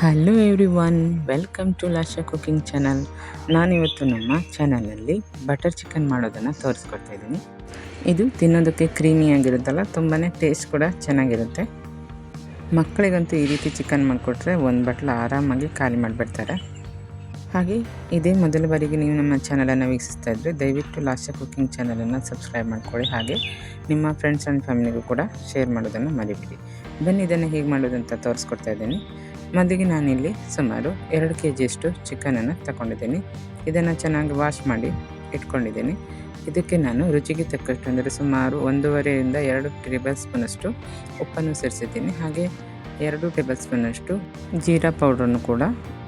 Hello everyone, welcome to Lasha cooking channel. ನಾನಿವತ್ತು ನಮ್ಮ ಚಾನಲಲ್ಲಿ ಬಟರ್ ಚಿಕನ್ ಮಾಡೋದನ್ನು ತೋರಿಸ್ಕೊಡ್ತಾ ಇದ್ದೀನಿ. ಇದು ತಿನ್ನೋದಕ್ಕೆ ಕ್ರೀಮಿಯಾಗಿರುತ್ತಲ್ಲ, ತುಂಬಾ ಟೇಸ್ಟ್ ಕೂಡ ಚೆನ್ನಾಗಿರುತ್ತೆ. ಮಕ್ಕಳಿಗಂತೂ ಈ ರೀತಿ ಚಿಕನ್ ಮಾಡಿಕೊಟ್ರೆ ಒಂದು ಬಟ್ಲು ಆರಾಮಾಗಿ ಖಾಲಿ ಮಾಡಿಬಿಡ್ತಾರೆ. ಹಾಗೆ ಇದೇ ಮೊದಲ ಬಾರಿಗೆ ನೀವು ನಮ್ಮ ಚಾನಲನ್ನು ವೀಕ್ಷಿಸ್ತಾ ಇದ್ದರೆ ದಯವಿಟ್ಟು ಲಾಶಾ ಕುಕಿಂಗ್ ಚಾನಲನ್ನು ಸಬ್ಸ್ಕ್ರೈಬ್ ಮಾಡ್ಕೊಳ್ಳಿ. ಹಾಗೆ ನಿಮ್ಮ ಫ್ರೆಂಡ್ಸ್ ಆ್ಯಂಡ್ ಫ್ಯಾಮಿಲಿಗೂ ಕೂಡ ಶೇರ್ ಮಾಡೋದನ್ನು ಮರಿಬೇಡಿ. ಬನ್ನಿ ಇದನ್ನು ಹೇಗೆ ಮಾಡೋದಂತ ತೋರಿಸ್ಕೊಡ್ತಾ ಇದ್ದೀನಿ. ಮೊದಲಿಗೆ ನಾನಿಲ್ಲಿ ಸುಮಾರು 2 kgಯಷ್ಟು ಚಿಕನನ್ನು ತಗೊಂಡಿದ್ದೀನಿ. ಇದನ್ನು ಚೆನ್ನಾಗಿ ವಾಶ್ ಮಾಡಿ ಇಟ್ಕೊಂಡಿದ್ದೀನಿ. ಇದಕ್ಕೆ ನಾನು ರುಚಿಗೆ ತಕ್ಕಷ್ಟು ಅಂದರೆ ಸುಮಾರು 1.5ರಿಂದ 2 ಟೇಬಲ್ ಸ್ಪೂನಷ್ಟು ಉಪ್ಪನ್ನು ಸೇರಿಸಿದ್ದೀನಿ. ಹಾಗೆ 2 ಟೇಬಲ್ ಸ್ಪೂನಷ್ಟು ಜೀರಾ ಪೌಡ್ರನ್ನು ಕೂಡ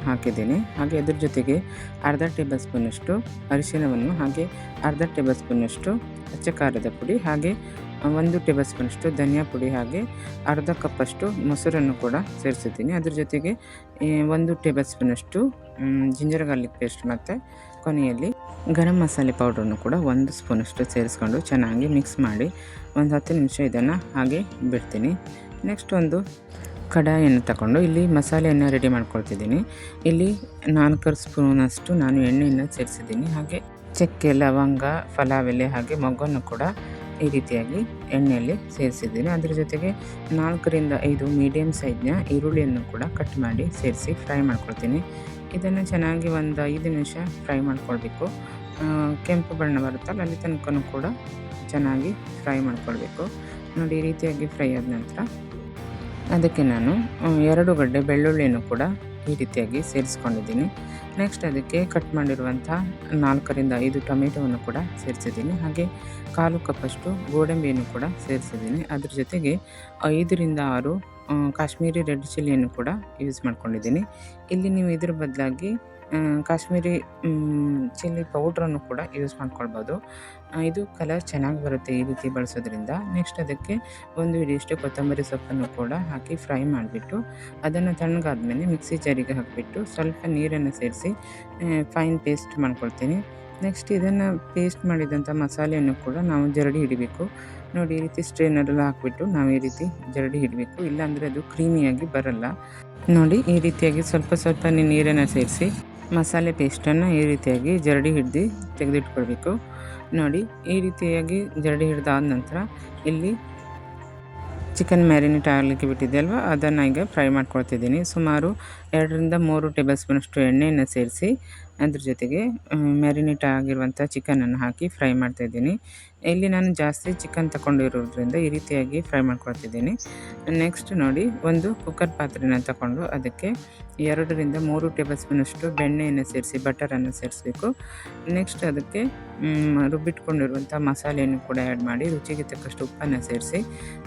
ಹಾಕಿದ್ದೀನಿ. ಹಾಗೆ ಅದ್ರ ಜೊತೆಗೆ ಅರ್ಧ ಟೇಬಲ್ ಸ್ಪೂನಷ್ಟು ಅರಿಶಿಣವನ್ನು, ಹಾಗೆ ಅರ್ಧ ಟೇಬಲ್ ಸ್ಪೂನಷ್ಟು ಅಚ್ಚ ಖಾರದ ಪುಡಿ, ಹಾಗೆ 1 ಟೇಬಲ್ ಸ್ಪೂನಷ್ಟು ಧನಿಯಾ ಪುಡಿ, ಹಾಗೆ ಅರ್ಧ ಕಪ್ಪಷ್ಟು ಮೊಸರನ್ನು ಕೂಡ ಸೇರಿಸಿದ್ದೀನಿ. ಅದ್ರ ಜೊತೆಗೆ 1 ಟೇಬಲ್ ಸ್ಪೂನಷ್ಟು ಜಿಂಜರ್ ಗಾರ್ಲಿಕ್ ಪೇಸ್ಟ್ ಮತ್ತು ಕೊನೆಯಲ್ಲಿ ಗರಂ ಮಸಾಲೆ ಪೌಡ್ರನ್ನು ಕೂಡ 1 ಸ್ಪೂನಷ್ಟು ಸೇರಿಸ್ಕೊಂಡು ಚೆನ್ನಾಗಿ ಮಿಕ್ಸ್ ಮಾಡಿ ಒಂದು 10 ನಿಮಿಷ ಇದನ್ನು ಹಾಗೆ ಬಿಡ್ತೀನಿ. ನೆಕ್ಸ್ಟ್ ಒಂದು ಕಡಾಯಿಯನ್ನು ತಗೊಂಡು ಇಲ್ಲಿ ಮಸಾಲೆಯನ್ನು ರೆಡಿ ಮಾಡ್ಕೊಳ್ತಿದ್ದೀನಿ. ಇಲ್ಲಿ 4 ಸ್ಪೂನಷ್ಟು ನಾನು ಎಣ್ಣೆಯನ್ನು ಸೇರಿಸಿದ್ದೀನಿ. ಹಾಗೆ ಚಕ್ಕೆ, ಲವಂಗ, ಫಲಾವೆಲೆ ಹಾಗೆ ಮೊಗ್ಗನ್ನು ಕೂಡ ಈ ರೀತಿಯಾಗಿ ಎಣ್ಣೆಯಲ್ಲಿ ಸೇರಿಸಿದ್ದೀನಿ. ಅದರ ಜೊತೆಗೆ 4ರಿಂದ 5 ಮೀಡಿಯಮ್ ಸೈಜ್ನ ಈರುಳ್ಳಿಯನ್ನು ಕೂಡ ಕಟ್ ಮಾಡಿ ಸೇರಿಸಿ ಫ್ರೈ ಮಾಡ್ಕೊಳ್ತೀನಿ. ಇದನ್ನು ಚೆನ್ನಾಗಿ ಒಂದು 5 ನಿಮಿಷ ಫ್ರೈ ಮಾಡ್ಕೊಳ್ಬೇಕು. ಕೆಂಪು ಬಣ್ಣ ಬರುತ್ತಲ್ಲ ಅಲ್ಲಿ ತನಕ ಕೂಡ ಚೆನ್ನಾಗಿ ಫ್ರೈ ಮಾಡ್ಕೊಳ್ಬೇಕು. ನೋಡಿ, ಈ ರೀತಿಯಾಗಿ ಫ್ರೈ ಆದ ನಂತರ ಅದಕ್ಕೆ ನಾನು 2 ಗಡ್ಡೆ ಬೆಳ್ಳುಳ್ಳಿಯನ್ನು ಕೂಡ ಈ ರೀತಿಯಾಗಿ ಸೇರಿಸ್ಕೊಂಡಿದ್ದೀನಿ. ನೆಕ್ಸ್ಟ್ ಅದಕ್ಕೆ ಕಟ್ ಮಾಡಿರುವಂಥ 4ರಿಂದ 5 ಟೊಮೆಟೊವನ್ನು ಕೂಡ ಸೇರಿಸಿದ್ದೀನಿ. ಹಾಗೆ 1/4 ಕಪ್ಪಷ್ಟು ಗೋಡಂಬಿಯನ್ನು ಕೂಡ ಸೇರಿಸಿದ್ದೀನಿ. ಅದ್ರ ಜೊತೆಗೆ 5ರಿಂದ 6 ಕಾಶ್ಮೀರಿ ರೆಡ್ ಚಿಲ್ಲಿಯನ್ನು ಕೂಡ ಯೂಸ್ ಮಾಡ್ಕೊಂಡಿದ್ದೀನಿ. ಇಲ್ಲಿ ನೀವು ಇದ್ರ ಬದಲಾಗಿ ಕಾಶ್ಮೀರಿ ಚಿಲ್ಲಿ ಪೌಡ್ರನ್ನು ಕೂಡ ಯೂಸ್ ಮಾಡ್ಕೊಳ್ಬೋದು. ಇದು ಕಲರ್ ಚೆನ್ನಾಗಿ ಬರುತ್ತೆ ಈ ರೀತಿ ಬಳಸೋದ್ರಿಂದ. ನೆಕ್ಸ್ಟ್ ಅದಕ್ಕೆ 1 ಹಿಡಿಯಷ್ಟು ಕೊತ್ತಂಬರಿ ಸೊಪ್ಪನ್ನು ಕೂಡ ಹಾಕಿ ಫ್ರೈ ಮಾಡಿಬಿಟ್ಟು ಅದನ್ನು ತಣ್ಣಗಾದ್ಮೇಲೆ ಮಿಕ್ಸಿ ಜಾರಿಗೆ ಹಾಕಿಬಿಟ್ಟು ಸ್ವಲ್ಪ ನೀರನ್ನು ಸೇರಿಸಿ ಫೈನ್ ಪೇಸ್ಟ್ ಮಾಡ್ಕೊಳ್ತೀನಿ. ನೆಕ್ಸ್ಟ್ ಇದನ್ನು ಪೇಸ್ಟ್ ಮಾಡಿದಂಥ ಮಸಾಲೆಯನ್ನು ಕೂಡ ನಾವು ಜರಡಿ ಹಿಡಿಬೇಕು. ನೋಡಿ, ಈ ರೀತಿ ಸ್ಟ್ರೈನರೆಲ್ಲ ಹಾಕಿಬಿಟ್ಟು ನಾವು ಈ ರೀತಿ ಜರಡಿ ಹಿಡಬೇಕು, ಇಲ್ಲಾಂದರೆ ಅದು ಕ್ರೀಮಿಯಾಗಿ ಬರಲ್ಲ. ನೋಡಿ, ಈ ರೀತಿಯಾಗಿ ಸ್ವಲ್ಪ ನೀರನ್ನು ಸೇರಿಸಿ ಮಸಾಲೆ ಪೇಸ್ಟನ್ನು ಈ ರೀತಿಯಾಗಿ ಜರಡಿ ಹಿಡ್ದು ತೆಗೆದಿಟ್ಕೊಳ್ಬೇಕು. ನೋಡಿ, ಈ ರೀತಿಯಾಗಿ ಜರಡಿ ಹಿಡ್ದಾದ ನಂತರ ಇಲ್ಲಿ ಚಿಕನ್ ಮ್ಯಾರಿನೇಟ್ ಆಗಲಿಕ್ಕೆ ಬಿಟ್ಟಿದೆ ಅಲ್ವಾ, ಅದನ್ನು ಈಗ ಫ್ರೈ ಮಾಡ್ಕೊಳ್ತಿದ್ದೀನಿ. ಸುಮಾರು 2ರಿಂದ 3 ಟೇಬಲ್ ಸ್ಪೂನಷ್ಟು ಎಣ್ಣೆಯನ್ನು ಸೇರಿಸಿ ಅದ್ರ ಜೊತೆಗೆ ಮ್ಯಾರಿನೇಟ್ ಆಗಿರುವಂಥ ಚಿಕನನ್ನು ಹಾಕಿ ಫ್ರೈ ಮಾಡ್ತಾಯಿದ್ದೀನಿ. ಇಲ್ಲಿ ನಾನು ಜಾಸ್ತಿ ಚಿಕನ್ ತಗೊಂಡಿರೋದ್ರಿಂದ ಈ ರೀತಿಯಾಗಿ ಫ್ರೈ ಮಾಡ್ಕೊಳ್ತಿದ್ದೀನಿ. ನೆಕ್ಸ್ಟ್ ನೋಡಿ, ಒಂದು ಕುಕ್ಕರ್ ಪಾತ್ರೆನ ತಗೊಂಡು ಅದಕ್ಕೆ 2ರಿಂದ 3 ಟೇಬಲ್ ಸ್ಪೂನಷ್ಟು ಬೆಣ್ಣೆಯನ್ನು ಸೇರಿಸಿ ಬಟರನ್ನು ಸೇರಿಸಬೇಕು. ನೆಕ್ಸ್ಟ್ ಅದಕ್ಕೆ ರುಬ್ಬಿಟ್ಕೊಂಡಿರುವಂಥ ಮಸಾಲೆಯನ್ನು ಕೂಡ ಆ್ಯಡ್ ಮಾಡಿ ರುಚಿಗೆ ತಕ್ಕಷ್ಟು ಉಪ್ಪನ್ನು ಸೇರಿಸಿ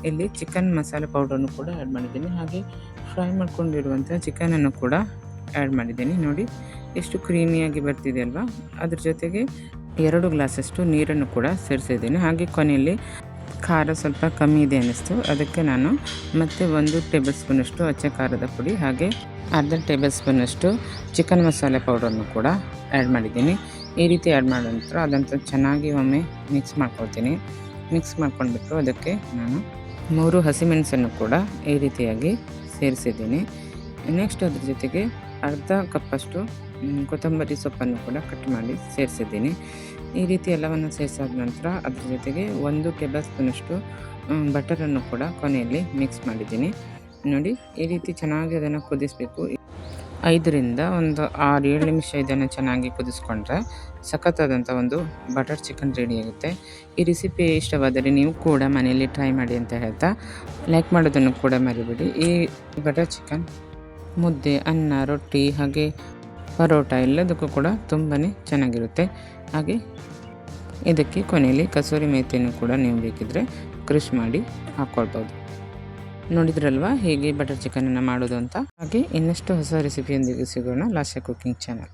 ಇಲ್ಲಿ ಚಿಕನ್ ಮಸಾಲೆ ಪೌಡ್ರನ್ನು ಕೂಡ ಆ್ಯಡ್ ಮಾಡಿದ್ದೀನಿ. ಹಾಗೆ ಫ್ರೈ ಮಾಡ್ಕೊಂಡಿರುವಂಥ ಚಿಕನನ್ನು ಕೂಡ ಆ್ಯಡ್ ಮಾಡಿದ್ದೀನಿ. ನೋಡಿ, ಎಷ್ಟು ಕ್ರೀಮಿಯಾಗಿ ಬರ್ತಿದೆ ಅಲ್ವಾ. ಅದ್ರ ಜೊತೆಗೆ 2 ಗ್ಲಾಸಷ್ಟು ನೀರನ್ನು ಕೂಡ ಸೇರಿಸಿದ್ದೀನಿ. ಹಾಗೆ ಕೊನೆಯಲ್ಲಿ ಖಾರ ಸ್ವಲ್ಪ ಕಮ್ಮಿ ಇದೆ ಅನ್ನಿಸ್ತು, ಅದಕ್ಕೆ ನಾನು ಮತ್ತೆ 1 ಟೇಬಲ್ ಸ್ಪೂನಷ್ಟು ಅಚ್ಚ ಖಾರದ ಪುಡಿ, ಹಾಗೆ ಅರ್ಧ ಟೇಬಲ್ ಸ್ಪೂನಷ್ಟು ಚಿಕನ್ ಮಸಾಲೆ ಪೌಡರನ್ನು ಕೂಡ ಆ್ಯಡ್ ಮಾಡಿದ್ದೀನಿ. ಈ ರೀತಿ ಆ್ಯಡ್ ಮಾಡಿದ ನಂತರ ಅದಂತೂ ಚೆನ್ನಾಗಿ ಒಮ್ಮೆ ಮಿಕ್ಸ್ ಮಾಡ್ಕೊಳ್ತೀನಿ. ಮಿಕ್ಸ್ ಮಾಡ್ಕೊಂಡ್ಬಿಟ್ಟು ಅದಕ್ಕೆ ನಾನು 3 ಹಸಿಮೆಣಸನ್ನು ಕೂಡ ಈ ರೀತಿಯಾಗಿ ಸೇರಿಸಿದ್ದೀನಿ. ನೆಕ್ಸ್ಟ್ ಅದ್ರ ಜೊತೆಗೆ ಅರ್ಧ ಕಪ್ಪಷ್ಟು ಕೊತ್ತಂಬರಿ ಸೊಪ್ಪನ್ನು ಕೂಡ ಕಟ್ ಮಾಡಿ ಸೇರಿಸಿದ್ದೀನಿ. ಈ ರೀತಿ ಎಲ್ಲವನ್ನು ಸೇರಿಸಾದ ನಂತರ ಅದ್ರ ಜೊತೆಗೆ 1 ಟೇಬಲ್ ಸ್ಪೂನಷ್ಟು ಬಟರನ್ನು ಕೂಡ ಕೊನೆಯಲ್ಲಿ ಮಿಕ್ಸ್ ಮಾಡಿದ್ದೀನಿ. ನೋಡಿ, ಈ ರೀತಿ ಚೆನ್ನಾಗಿ ಅದನ್ನು ಕುದಿಸಬೇಕು. 5ರಿಂದ ಒಂದು 6-7 ನಿಮಿಷ ಇದನ್ನು ಚೆನ್ನಾಗಿ ಕುದಿಸ್ಕೊಂಡ್ರೆ ಸಖತ್ತಾದಂಥ ಒಂದು ಬಟರ್ ಚಿಕನ್ ರೆಡಿಯಾಗುತ್ತೆ. ಈ ರೆಸಿಪಿ ಇಷ್ಟವಾದರೆ ನೀವು ಕೂಡ ಮನೆಯಲ್ಲಿ ಟ್ರೈ ಮಾಡಿ ಅಂತ ಹೇಳ್ತಾ ಲೈಕ್ ಮಾಡೋದನ್ನು ಕೂಡ ಮರಿಬೇಡಿ. ಈ ಬಟರ್ ಚಿಕನ್ ಮುದ್ದೆ, ಅನ್ನ, ರೊಟ್ಟಿ ಹಾಗೆ ಪರೋಟ ಎಲ್ಲದಕ್ಕೂ ಕೂಡ ತುಂಬಾ ಚೆನ್ನಾಗಿರುತ್ತೆ. ಹಾಗೆ ಇದಕ್ಕೆ ಕೊನೆಯಲ್ಲಿ ಕಸೂರಿ ಮೇಥಿಯನ್ನು ಕೂಡ ನೀವು ಬೇಕಿದ್ದರೆ ಕ್ರಷ್ ಮಾಡಿ ಹಾಕ್ಕೊಳ್ಬೋದು. ನೋಡಿದ್ರಲ್ವಾ ಹೇಗೆ ಬಟರ್ ಚಿಕನನ್ನು ಮಾಡೋದು ಅಂತ. ಹಾಗೆ ಇನ್ನಷ್ಟು ಹೊಸ ರೆಸಿಪಿಯೊಂದಿಗೆ ಸಿಗೋಣ ಲಾಶಾ ಕುಕಿಂಗ್ ಚಾನಲ್.